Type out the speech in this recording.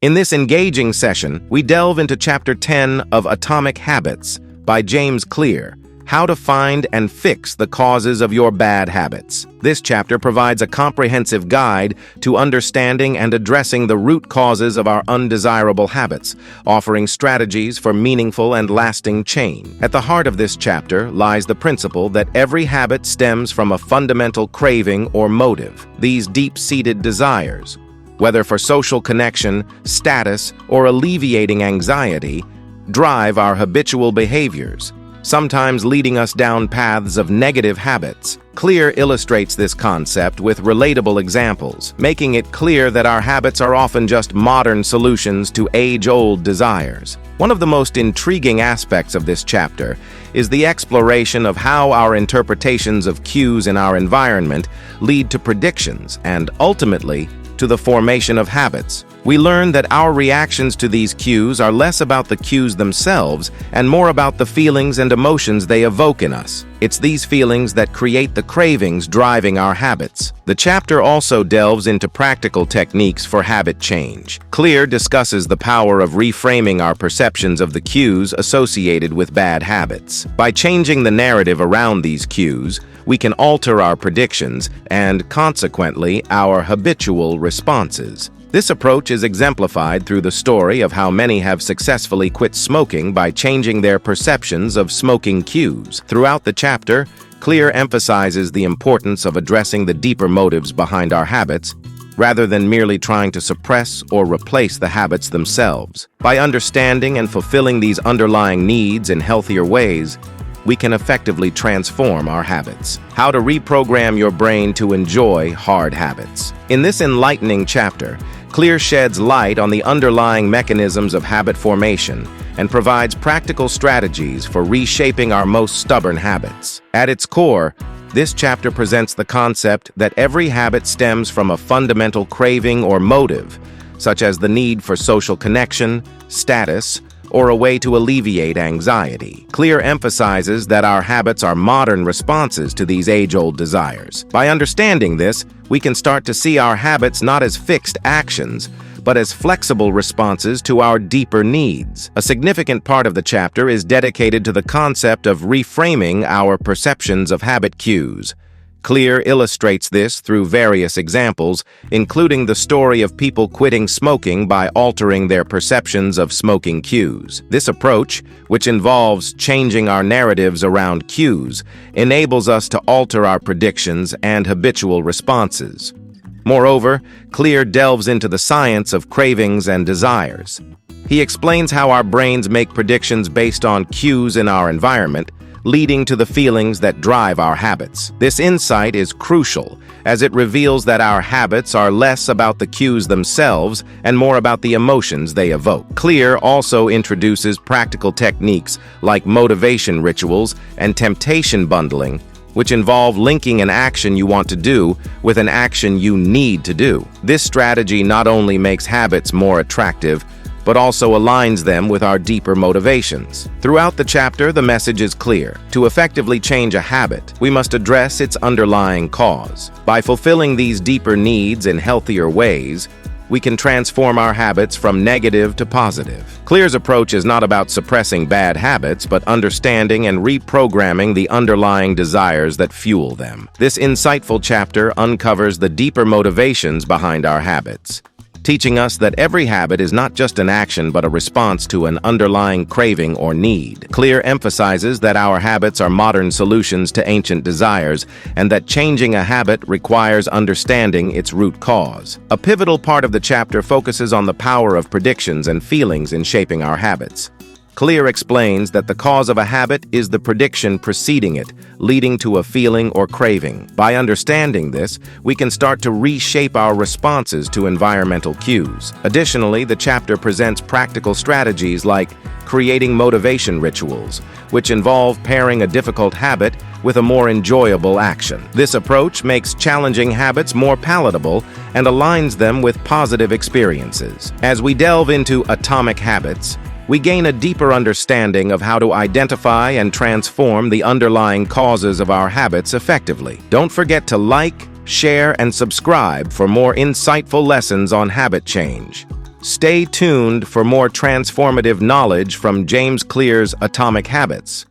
In this engaging session, we delve into Chapter 10 of Atomic Habits by James Clear, How to Find and Fix the Causes of Your Bad Habits. This chapter provides a comprehensive guide to understanding and addressing the root causes of our undesirable habits, offering strategies for meaningful and lasting change. At the heart of this chapter lies the principle that every habit stems from a fundamental craving or motive. These deep-seated desires, whether for social connection, status, or alleviating anxiety, drive our habitual behaviors, sometimes leading us down paths of negative habits. Clear illustrates this concept with relatable examples, making it clear that our habits are often just modern solutions to age-old desires. One of the most intriguing aspects of this chapter is the exploration of how our interpretations of cues in our environment lead to predictions and, ultimately, to the formation of habits. We learn that our reactions to these cues are less about the cues themselves and more about the feelings and emotions they evoke in us. It's these feelings that create the cravings driving our habits. The chapter also delves into practical techniques for habit change. Clear discusses the power of reframing our perceptions of the cues associated with bad habits. By changing the narrative around these cues, we can alter our predictions and, consequently, our habitual responses. This approach is exemplified through the story of how many have successfully quit smoking by changing their perceptions of smoking cues. Throughout the chapter, Clear emphasizes the importance of addressing the deeper motives behind our habits, rather than merely trying to suppress or replace the habits themselves. By understanding and fulfilling these underlying needs in healthier ways, we can effectively transform our habits. How to reprogram your brain to enjoy hard habits. In this enlightening chapter, Clear sheds light on the underlying mechanisms of habit formation and provides practical strategies for reshaping our most stubborn habits. At its core, this chapter presents the concept that every habit stems from a fundamental craving or motive, such as the need for social connection, status, or a way to alleviate anxiety. Clear emphasizes that our habits are modern responses to these age-old desires. By understanding this, we can start to see our habits not as fixed actions, but as flexible responses to our deeper needs. A significant part of the chapter is dedicated to the concept of reframing our perceptions of habit cues. Clear illustrates this through various examples, including the story of people quitting smoking by altering their perceptions of smoking cues. This approach, which involves changing our narratives around cues, enables us to alter our predictions and habitual responses. Moreover, Clear delves into the science of cravings and desires. He explains how our brains make predictions based on cues in our environment, leading to the feelings that drive our habits. This insight is crucial, as it reveals that our habits are less about the cues themselves and more about the emotions they evoke. Clear also introduces practical techniques like motivation rituals and temptation bundling, which involve linking an action you want to do with an action you need to do. This strategy not only makes habits more attractive, but also aligns them with our deeper motivations. Throughout the chapter, the message is clear. To effectively change a habit, we must address its underlying cause. By fulfilling these deeper needs in healthier ways, we can transform our habits from negative to positive. Clear's approach is not about suppressing bad habits, but understanding and reprogramming the underlying desires that fuel them. This insightful chapter uncovers the deeper motivations behind our habits, teaching us that every habit is not just an action but a response to an underlying craving or need. Clear emphasizes that our habits are modern solutions to ancient desires and that changing a habit requires understanding its root cause. A pivotal part of the chapter focuses on the power of predictions and feelings in shaping our habits. Clear explains that the cause of a habit is the prediction preceding it, leading to a feeling or craving. By understanding this, we can start to reshape our responses to environmental cues. Additionally, the chapter presents practical strategies like creating motivation rituals, which involve pairing a difficult habit with a more enjoyable action. This approach makes challenging habits more palatable and aligns them with positive experiences. As we delve into atomic habits, we gain a deeper understanding of how to identify and transform the underlying causes of our habits effectively. Don't forget to like, share, and subscribe for more insightful lessons on habit change. Stay tuned for more transformative knowledge from James Clear's Atomic Habits.